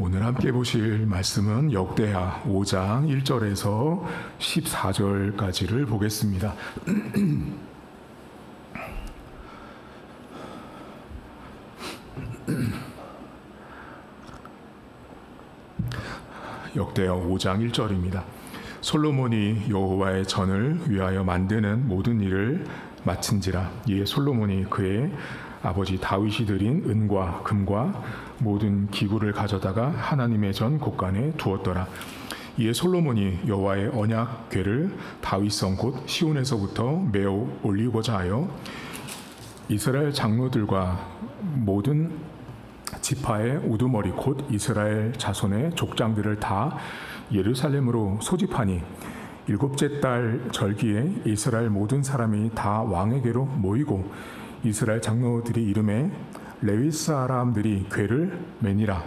오늘 함께 보실 말씀은 역대하 5장 1절에서 14절까지를 보겠습니다. 역대하 5장 1절입니다. 솔로몬이 여호와의 전을 위하여 만드는 모든 일을 마친지라. 이에 솔로몬이 그의 아버지 다윗이 드린 은과 금과 모든 기구를 가져다가 하나님의 전 곳간에 두었더라. 이에 솔로몬이 여호와의 언약궤를 다윗성 곧 시온에서부터 메어 올리고자 하여 이스라엘 장로들과 모든 지파의 우두머리 곧 이스라엘 자손의 족장들을 다 예루살렘으로 소집하니 일곱째 달 절기에 이스라엘 모든 사람이 다 왕에게로 모이고 이스라엘 장로들이 이름에 레위 사람들이 궤를 매니라.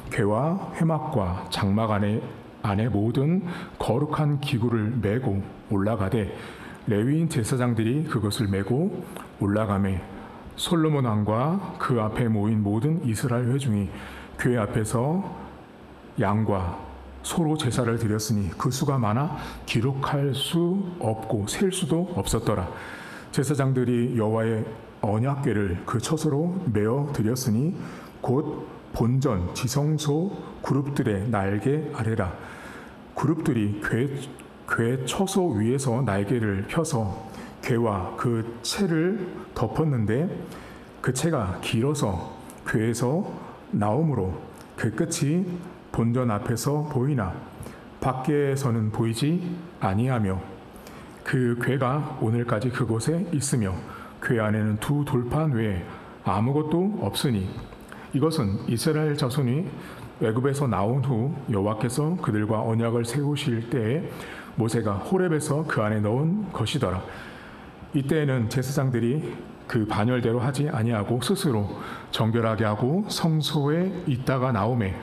궤와 회막과 장막 안에 모든 거룩한 기구를 메고 올라가되 레위인 제사장들이 그것을 메고 올라가매 솔로몬 왕과 그 앞에 모인 모든 이스라엘 회중이 궤 앞에서 양과 소로 제사를 드렸으니 그 수가 많아 기록할 수 없고 셀 수도 없었더라. 제사장들이 여호와의 언약궤를 그 처소로 메어 드렸으니 곧 본전 지성소 그룹들의 날개 아래라. 그룹들이 궤 처소 위에서 날개를 펴서 궤와 그 채를 덮었는데 그 채가 길어서 궤에서 나오므로 그 끝이 본전 앞에서 보이나 밖에서는 보이지 아니하며 그 궤가 오늘까지 그곳에 있으며 궤 안에는 두 돌판 외에 아무것도 없으니 이것은 이스라엘 자손이 애굽에서 나온 후 여호와께서 그들과 언약을 세우실 때에 모세가 호렙에서 그 안에 넣은 것이더라. 이때에는 제사장들이 그 반열대로 하지 아니하고 스스로 정결하게 하고 성소에 있다가 나오매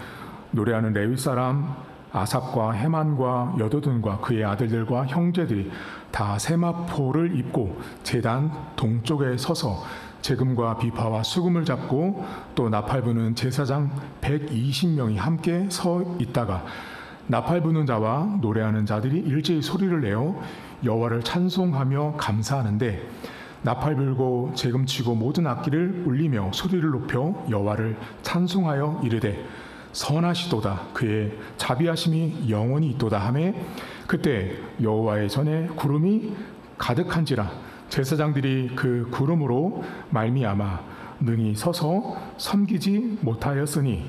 노래하는 레위 사람 아삽과 헤만과 여두둔과 그의 아들들과 형제들이 다 세마포를 입고 제단 동쪽에 서서 재금과 비파와 수금을 잡고 또 나팔 부는 제사장 120명이 함께 서 있다가 나팔 부는 자와 노래하는 자들이 일제히 소리를 내어 여호와를 찬송하며 감사하는데 나팔 불고 재금 치고 모든 악기를 울리며 소리를 높여 여호와를 찬송하여 이르되 선하시도다 그의 자비하심이 영원히 있도다 하매 그때 여호와의 전에 구름이 가득한지라. 제사장들이 그 구름으로 말미암아 능히 서서 섬기지 못하였으니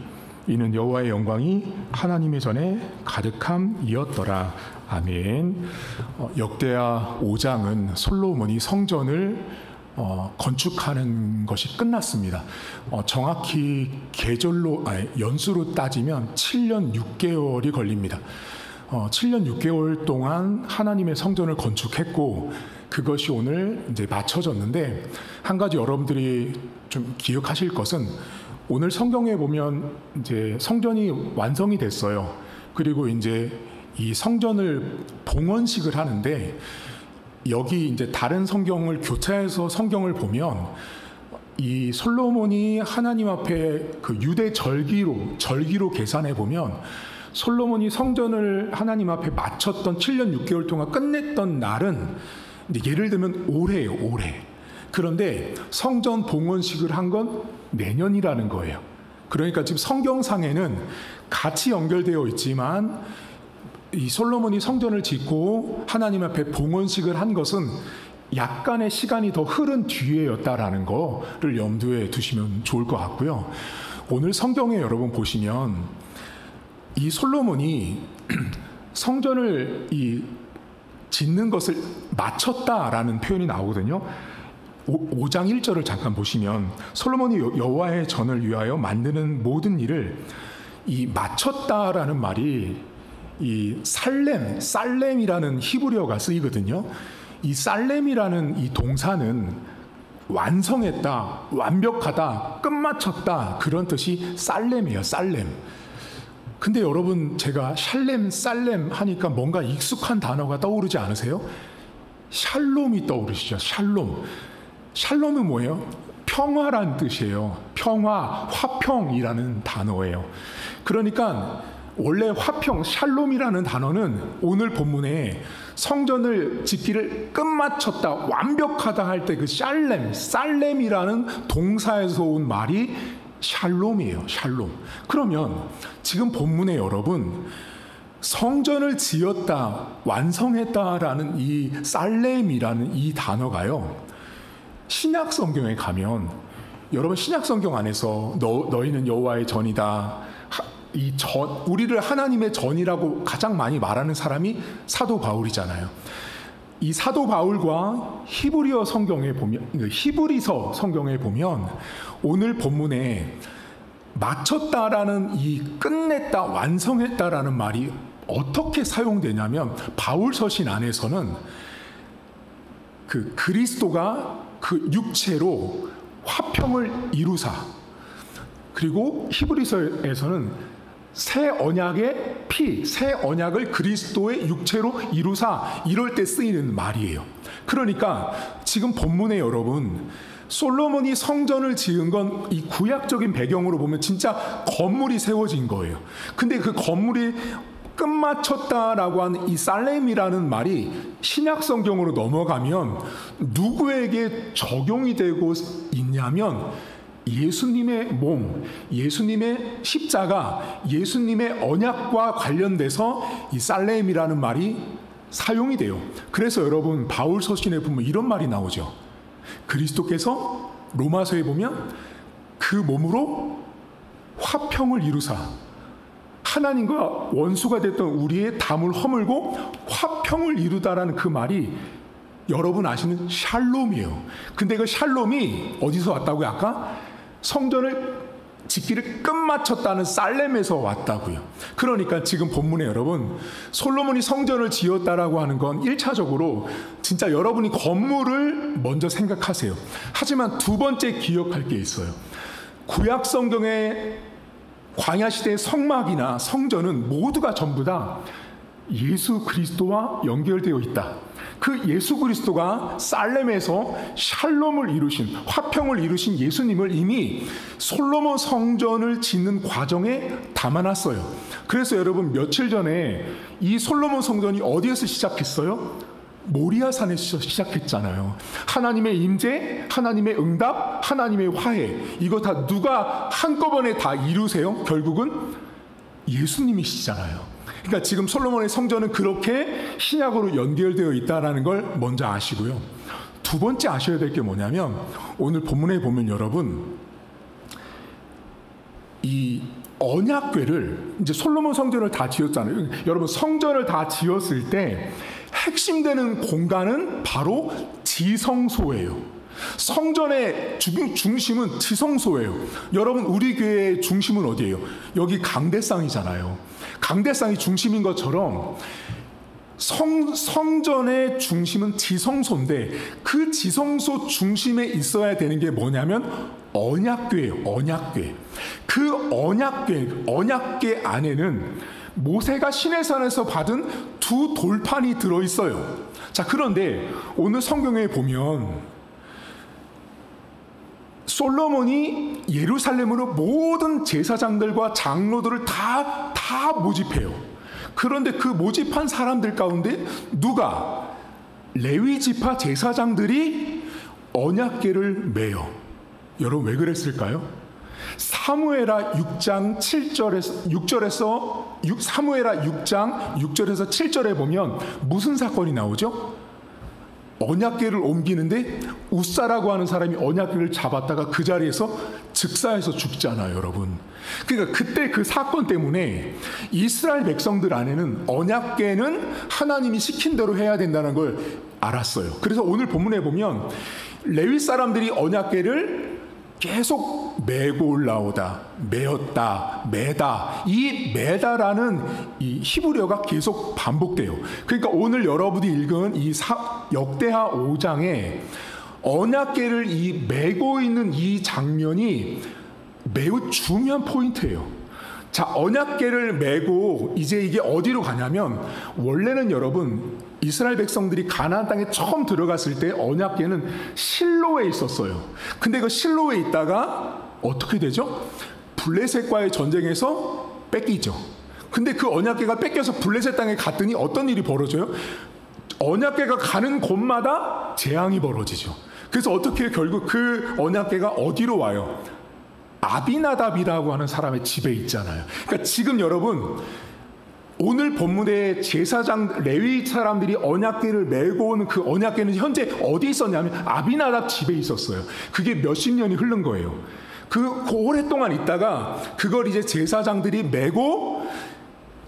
이는 여호와의 영광이 하나님의 전에 가득함이었더라. 아멘. 역대하 5장은 솔로몬이 성전을 건축하는 것이 끝났습니다. 정확히 연수로 따지면 7년 6개월이 걸립니다. 7년 6개월 동안 하나님의 성전을 건축했고 그것이 오늘 이제 마쳐졌는데 한 가지 여러분들이 좀 기억하실 것은 오늘 성경에 보면 이제 성전이 완성이 됐어요. 그리고 이제 이 성전을 봉헌식을 하는데 여기 이제 다른 성경을 교차해서 성경을 보면 이 솔로몬이 하나님 앞에 그 유대 절기로 계산해 보면 솔로몬이 성전을 하나님 앞에 마쳤던 7년 6개월 동안 끝냈던 날은 이제 예를 들면 올해예요, 올해. 그런데 성전 봉헌식을 한 건 내년이라는 거예요. 그러니까 지금 성경상에는 같이 연결되어 있지만 이 솔로몬이 성전을 짓고 하나님 앞에 봉헌식을 한 것은 약간의 시간이 더 흐른 뒤에였다라는 거를 염두에 두시면 좋을 것 같고요. 오늘 성경에 여러분 보시면 이 솔로몬이 성전을 짓는 것을 마쳤다라는 표현이 나오거든요. 5장 1절을 잠깐 보시면 솔로몬이 여호와의 전을 위하여 만드는 모든 일을 이 마쳤다라는 말이 이 살렘이라는 히브리어가 쓰이거든요. 이 살렘이라는 이 동사는 완성했다, 완벽하다, 끝마쳤다 그런 뜻이 살렘이에요. 살렘. 근데 여러분 제가 샬렘, 살렘 하니까 뭔가 익숙한 단어가 떠오르지 않으세요? 샬롬이 떠오르시죠? 샬롬. 샬롬은 뭐예요? 평화란 뜻이에요. 평화, 화평이라는 단어예요. 그러니까 원래 화평, 샬롬이라는 단어는 오늘 본문에 성전을 짓기를 끝마쳤다, 완벽하다 할 때 그 살렘이라는 동사에서 온 말이 샬롬이에요. 샬롬. 그러면 지금 본문에 여러분, 성전을 지었다, 완성했다라는 이 살렘이라는 이 단어가요, 신약 성경에 가면, 여러분 신약 성경 안에서 너희는 여호와의 전이다, 우리를 하나님의 전이라고 가장 많이 말하는 사람이 사도 바울이잖아요. 이 사도 바울과 히브리서 성경에 보면 오늘 본문에 마쳤다라는 이 끝냈다, 완성했다라는 말이 어떻게 사용되냐면, 바울 서신 안에서는 그 그리스도가 그 육체로 화평을 이루사, 그리고 히브리서에서는 새 언약의 피, 새 언약을 그리스도의 육체로 이루사, 이럴 때 쓰이는 말이에요. 그러니까 지금 본문에 여러분, 솔로몬이 성전을 지은 건 이 구약적인 배경으로 보면 진짜 건물이 세워진 거예요. 근데 그 건물이 끝마쳤다라고 하는 이 살렘이라는 말이 신약 성경으로 넘어가면 누구에게 적용이 되고 있냐면, 예수님의 몸, 예수님의 십자가, 예수님의 언약과 관련돼서 이 살렘이라는 말이 사용이 돼요. 그래서 여러분 바울 서신에 보면 이런 말이 나오죠. 그리스도께서 로마서에 보면 그 몸으로 화평을 이루사, 하나님과 원수가 됐던 우리의 담을 허물고 화평을 이루다라는 그 말이 여러분 아시는 샬롬이에요. 근데 그 샬롬이 어디서 왔다고요? 아까 성전을 짓기를 끝마쳤다는 살렘에서 왔다고요. 그러니까 지금 본문에 여러분, 솔로몬이 성전을 지었다라고 하는 건 1차적으로 진짜 여러분이 건물을 먼저 생각하세요. 하지만 두 번째 기억할 게 있어요. 구약 성경의 광야 시대의 성막이나 성전은 모두가 전부 다 예수 그리스도와 연결되어 있다. 그 예수 그리스도가 살렘에서 샬롬을 이루신, 화평을 이루신 예수님을 이미 솔로몬 성전을 짓는 과정에 담아놨어요. 그래서 여러분 며칠 전에 이 솔로몬 성전이 어디에서 시작했어요? 모리아산에서 시작했잖아요. 하나님의 임재, 하나님의 응답, 하나님의 화해, 이거 다 누가 한꺼번에 다 이루세요? 결국은 예수님이시잖아요. 그러니까 지금 솔로몬의 성전은 그렇게 신약으로 연결되어 있다는 걸 먼저 아시고요. 두 번째 아셔야 될 게 뭐냐면, 오늘 본문에 보면 여러분, 이 언약궤를, 이제 솔로몬 성전을 다 지었잖아요. 여러분 성전을 다 지었을 때 핵심되는 공간은 바로 지성소예요. 성전의 중심은 지성소예요. 여러분 우리 교회의 중심은 어디예요? 여기 강대상이잖아요. 강대상이 중심인 것처럼 성전의 중심은 지성소인데, 그 지성소 중심에 있어야 되는 게 뭐냐면 언약궤예요. 언약궤. 그 언약궤 안에는 모세가 시내산에서 받은 두 돌판이 들어있어요. 자, 그런데 오늘 성경에 보면 솔로몬이 예루살렘으로 모든 제사장들과 장로들을 다 모집해요. 그런데 그 모집한 사람들 가운데 누가? 레위 지파 제사장들이 언약궤를 메요. 여러분 왜 그랬을까요? 사무엘하 6장 6절에서 사무엘하 6장 6절에서 7절에 보면 무슨 사건이 나오죠? 언약궤를 옮기는데 우사라고 하는 사람이 언약궤를 잡았다가 그 자리에서 즉사해서 죽잖아요, 여러분. 그러니까 그때 그 사건 때문에 이스라엘 백성들 안에는 언약궤는 하나님이 시킨 대로 해야 된다는 걸 알았어요. 그래서 오늘 본문에 보면 레위 사람들이 언약궤를 계속 메고 올라오다, 메었다, 메다, 이 메다라는 이 히브리어가 계속 반복돼요. 그러니까 오늘 여러분이 읽은 이 역대하 5장에 언약궤를 이 메고 있는 이 장면이 매우 중요한 포인트예요. 자, 언약궤를 메고 이제 이게 어디로 가냐면, 원래는 여러분 이스라엘 백성들이 가나안 땅에 처음 들어갔을 때 언약궤는 실로에 있었어요. 근데 그 실로에 있다가 어떻게 되죠? 블레셋과의 전쟁에서 뺏기죠. 근데 그 언약궤가 뺏겨서 블레셋 땅에 갔더니 어떤 일이 벌어져요? 언약궤가 가는 곳마다 재앙이 벌어지죠. 그래서 어떻게 결국 그 언약궤가 어디로 와요? 아비나답이라고 하는 사람의 집에 있잖아요. 그러니까 지금 여러분, 오늘 본문의 제사장 레위 사람들이 언약궤를 메고 오는 그 언약궤는 현재 어디 있었냐면 아비나답 집에 있었어요. 그게 몇십 년이 흐른 거예요. 그 오랫동안 있다가 그걸 이제 제사장들이 메고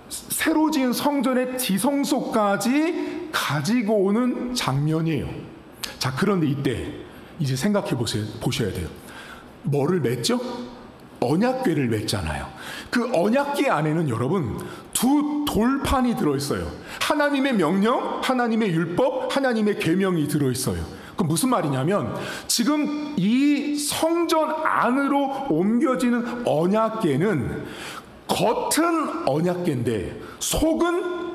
새로 지은 성전의 지성소까지 가지고 오는 장면이에요. 자, 그런데 이때 이제 생각해 보셔야 돼요. 뭐를 맸죠? 언약궤를 맸잖아요. 그 언약궤 안에는 여러분 두 돌판이 들어있어요. 하나님의 명령, 하나님의 율법, 하나님의 계명이 들어있어요. 그 무슨 말이냐면 지금 이 성전 안으로 옮겨지는 언약궤는 겉은 언약궤인데 속은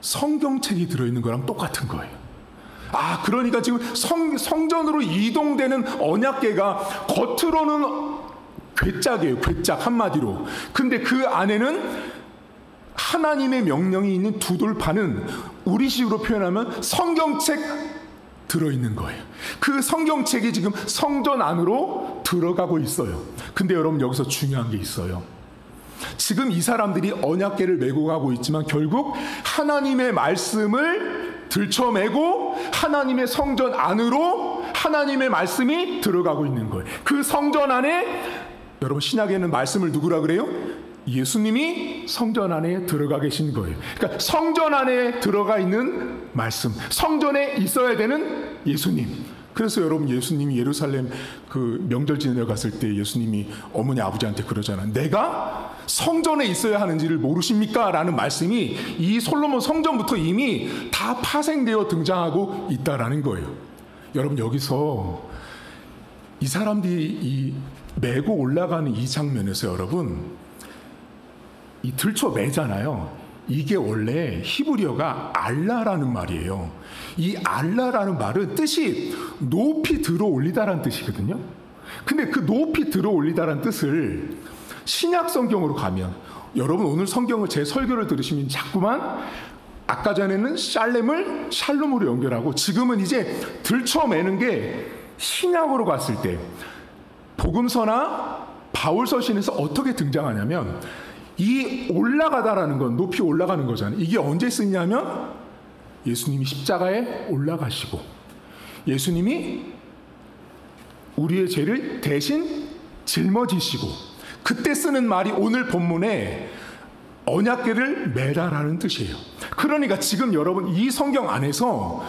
성경책이 들어있는 거랑 똑같은 거예요. 그러니까 지금 성전으로 이동되는 언약궤가 겉으로는 괴짝이에요. 괴짝 한마디로. 근데 그 안에는 하나님의 명령이 있는 두 돌판은 우리식으로 표현하면 성경책 들어있는 거예요. 그 성경책이 지금 성전 안으로 들어가고 있어요. 근데 여러분 여기서 중요한 게 있어요. 지금 이 사람들이 언약궤를 메고 가고 있지만 결국 하나님의 말씀을 들쳐매고 하나님의 성전 안으로 하나님의 말씀이 들어가고 있는 거예요. 그 성전 안에 여러분 신약에는 말씀을 누구라 그래요? 예수님이 성전 안에 들어가 계신 거예요. 그러니까 성전 안에 들어가 있는 말씀, 성전에 있어야 되는 예수님. 그래서 여러분 예수님이 예루살렘 그 명절 지내러 갔을 때 예수님이 어머니 아버지한테 그러잖아요. 내가 성전에 있어야 하는지를 모르십니까? 라는 말씀이 이 솔로몬 성전부터 이미 다 파생되어 등장하고 있다라는 거예요. 여러분 여기서 이 사람들이 이 메고 올라가는 이 장면에서 여러분 이 들쳐 매잖아요. 이게 원래 히브리어가 알라라는 말이에요. 이 알라라는 말은 뜻이 높이 들어 올리다라는 뜻이거든요. 근데 그 높이 들어 올리다라는 뜻을 신약 성경으로 가면 여러분 오늘 성경을 제 설교를 들으시면 자꾸만 아까 전에는 샬렘을 샬롬으로 연결하고 지금은 이제 들쳐매는 게 신약으로 갔을 때 복음서나 바울서신에서 어떻게 등장하냐면 이 올라가다라는 건 높이 올라가는 거잖아요. 이게 언제 쓰냐면 예수님이 십자가에 올라가시고 예수님이 우리의 죄를 대신 짊어지시고 그때 쓰는 말이 오늘 본문에 언약궤를 매라라는 뜻이에요. 그러니까 지금 여러분 이 성경 안에서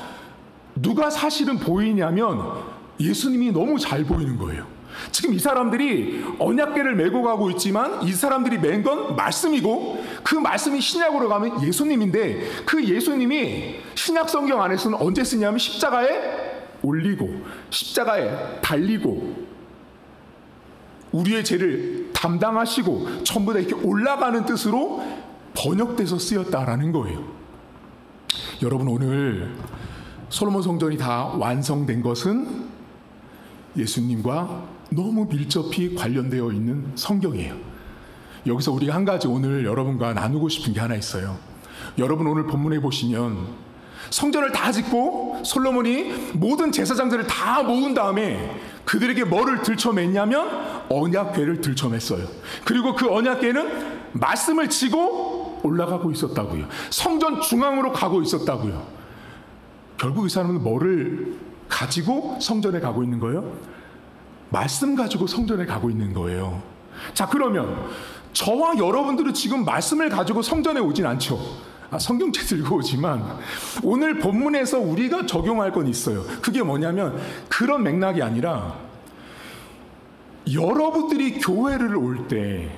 누가 사실은 보이냐면 예수님이 너무 잘 보이는 거예요. 지금 이 사람들이 언약궤를 메고 가고 있지만 이 사람들이 맨 건 말씀이고 그 말씀이 신약으로 가면 예수님인데 그 예수님이 신약 성경 안에서는 언제 쓰냐면 십자가에 올리고 십자가에 달리고 우리의 죄를 담당하시고 전부 다 이렇게 올라가는 뜻으로 번역돼서 쓰였다라는 거예요. 여러분 오늘 솔로몬 성전이 다 완성된 것은 예수님과 너무 밀접히 관련되어 있는 성경이에요. 여기서 우리가 한 가지 오늘 여러분과 나누고 싶은 게 하나 있어요. 여러분 오늘 본문에 보시면 성전을 다 짓고 솔로몬이 모든 제사장들을 다 모은 다음에 그들에게 뭐를 들쳐맸냐면 언약궤를 들쳐맸어요. 그리고 그 언약궤는 말씀을 지고 올라가고 있었다고요. 성전 중앙으로 가고 있었다고요. 결국 이 사람은 뭐를 가지고 성전에 가고 있는 거예요? 말씀 가지고 성전에 가고 있는 거예요. 자, 그러면 저와 여러분들은 지금 말씀을 가지고 성전에 오진 않죠. 성경책 들고 오지만 오늘 본문에서 우리가 적용할 건 있어요. 그게 뭐냐면 그런 맥락이 아니라 여러분들이 교회를 올 때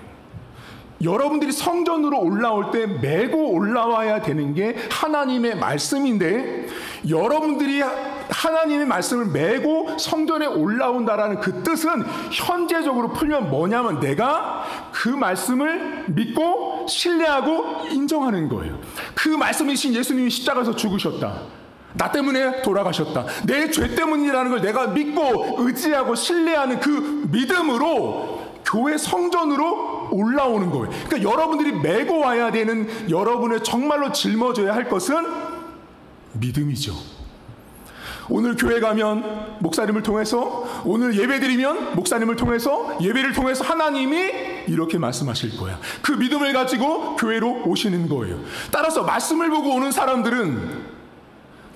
여러분들이 성전으로 올라올 때 메고 올라와야 되는 게 하나님의 말씀인데 여러분들이 하나님의 말씀을 메고 성전에 올라온다라는 그 뜻은 현재적으로 풀면 뭐냐면 내가 그 말씀을 믿고 신뢰하고 인정하는 거예요. 그 말씀이신 예수님이 십자가에서 죽으셨다. 나 때문에 돌아가셨다. 내 죄 때문이라는 걸 내가 믿고 의지하고 신뢰하는 그 믿음으로 교회 성전으로 올라오는 거예요. 그러니까 여러분들이 메고 와야 되는, 여러분의 정말로 짊어져야 할 것은 믿음이죠. 오늘 교회 가면 목사님을 통해서, 오늘 예배 드리면 목사님을 통해서, 예배를 통해서 하나님이 이렇게 말씀하실 거야. 그 믿음을 가지고 교회로 오시는 거예요. 따라서 말씀을 보고 오는 사람들은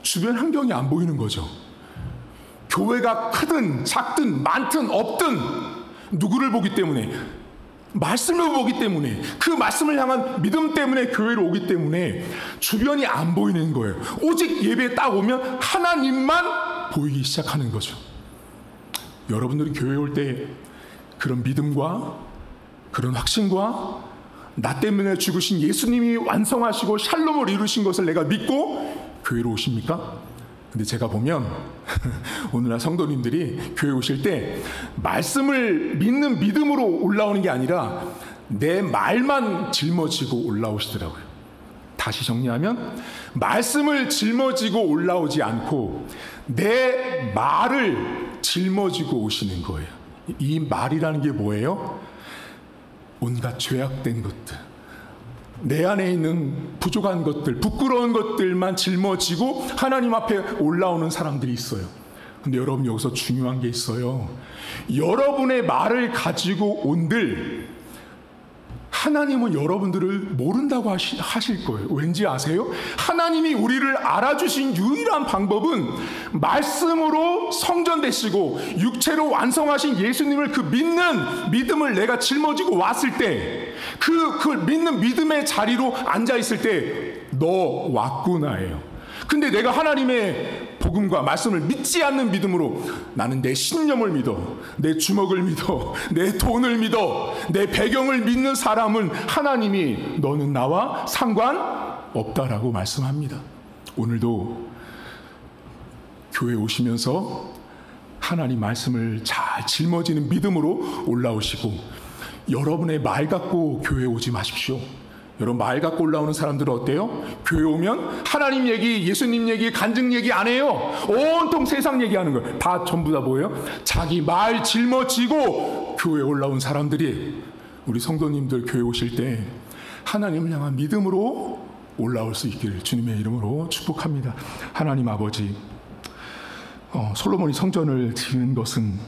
주변 환경이 안 보이는 거죠. 교회가 크든 작든 많든 없든 누구를 보기 때문에? 말씀을 보기 때문에, 그 말씀을 향한 믿음 때문에 교회로 오기 때문에 주변이 안 보이는 거예요. 오직 예배에 딱 오면 하나님만 보이기 시작하는 거죠. 여러분들이 교회에 올 때 그런 믿음과 그런 확신과 나 때문에 죽으신 예수님이 완성하시고 샬롬을 이루신 것을 내가 믿고 교회로 오십니까? 근데 제가 보면 오늘날 성도님들이 교회 오실 때 말씀을 믿는 믿음으로 올라오는 게 아니라 내 말만 짊어지고 올라오시더라고요. 다시 정리하면 말씀을 짊어지고 올라오지 않고 내 말을 짊어지고 오시는 거예요. 이 말이라는 게 뭐예요? 온갖 죄악된 것들, 내 안에 있는 부족한 것들, 부끄러운 것들만 짊어지고 하나님 앞에 올라오는 사람들이 있어요. 근데 여러분, 여기서 중요한 게 있어요. 여러분의 말을 가지고 온들 하나님은 여러분들을 모른다고 하실 거예요. 왠지 아세요? 하나님이 우리를 알아주신 유일한 방법은 말씀으로 성전되시고 육체로 완성하신 예수님을 그 믿는 믿음을 내가 짊어지고 왔을 때, 그 믿는 믿음의 자리로 앉아있을 때 너 왔구나예요. 근데 내가 하나님의 복음과 말씀을 믿지 않는 믿음으로 나는 내 신념을 믿어, 내 주먹을 믿어, 내 돈을 믿어, 내 배경을 믿는 사람은 하나님이 너는 나와 상관없다라고 말씀합니다. 오늘도 교회 오시면서 하나님 말씀을 잘 짊어지는 믿음으로 올라오시고, 여러분의 말 갖고 교회 오지 마십시오. 여러분, 말 갖고 올라오는 사람들은 어때요? 교회 오면 하나님 얘기, 예수님 얘기, 간증 얘기 안 해요. 온통 세상 얘기하는 거예요. 다 전부 다 뭐예요? 자기 말 짊어지고 교회 올라온 사람들이, 우리 성도님들 교회 오실 때 하나님을 향한 믿음으로 올라올 수 있기를 주님의 이름으로 축복합니다. 하나님 아버지, 솔로몬이 성전을 지은 것은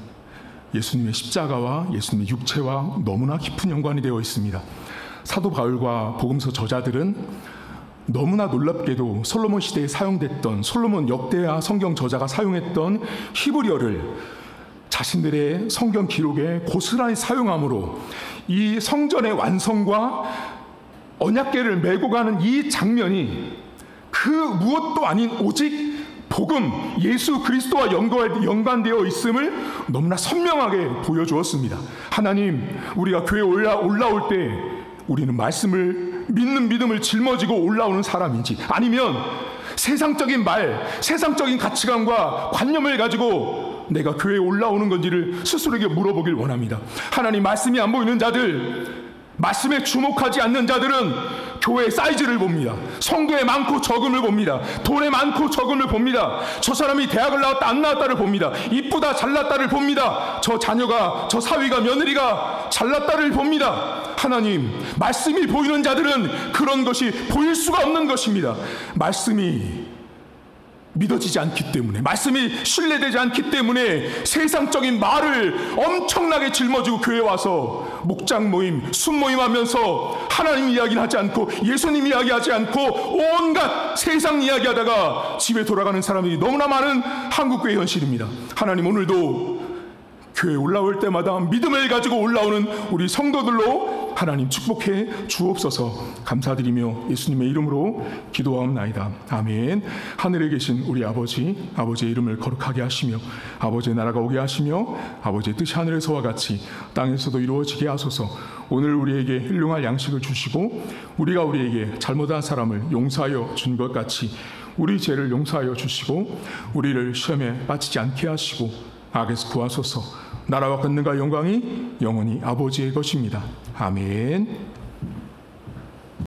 예수님의 십자가와 예수님의 육체와 너무나 깊은 연관이 되어 있습니다. 사도 바울과 복음서 저자들은 너무나 놀랍게도 솔로몬 시대에 사용됐던, 솔로몬 역대하 성경 저자가 사용했던 히브리어를 자신들의 성경 기록에 고스란히 사용함으로 이 성전의 완성과 언약궤를 메고 가는 이 장면이 그 무엇도 아닌 오직 복음, 예수 그리스도와 연관되어 있음을 너무나 선명하게 보여주었습니다. 하나님, 우리가 교회에 올라올 때 우리는 말씀을 믿는 믿음을 짊어지고 올라오는 사람인지, 아니면 세상적인 말, 세상적인 가치관과 관념을 가지고 내가 교회에 올라오는 건지를 스스로에게 물어보길 원합니다. 하나님, 말씀이 안 보이는 자들, 말씀에 주목하지 않는 자들은 교회의 사이즈를 봅니다. 성도의 많고 적음을 봅니다. 돈의 많고 적음을 봅니다. 저 사람이 대학을 나왔다 안 나왔다를 봅니다. 이쁘다 잘났다를 봅니다. 저 자녀가, 저 사위가, 며느리가 잘났다를 봅니다. 하나님, 말씀이 보이는 자들은 그런 것이 보일 수가 없는 것입니다. 말씀이 믿어지지 않기 때문에, 말씀이 신뢰되지 않기 때문에 세상적인 말을 엄청나게 짊어지고 교회에 와서 목장 모임, 순모임 하면서 하나님 이야기는 하지 않고 예수님 이야기하지 않고 온갖 세상 이야기하다가 집에 돌아가는 사람이 너무나 많은 한국교회 현실입니다. 하나님, 오늘도 교회에 올라올 때마다 믿음을 가지고 올라오는 우리 성도들로 하나님 축복해 주옵소서. 감사드리며 예수님의 이름으로 기도하옵나이다. 아멘. 하늘에 계신 우리 아버지, 아버지의 이름을 거룩하게 하시며 아버지의 나라가 오게 하시며 아버지의 뜻이 하늘에서와 같이 땅에서도 이루어지게 하소서. 오늘 우리에게 일용할 양식을 주시고 우리가 우리에게 잘못한 사람을 용서하여 준 것 같이 우리 죄를 용서하여 주시고 우리를 시험에 빠지지 않게 하시고 악에서 구하소서. 나라와 권능과 영광이 영원히 아버지의 것입니다. 아멘.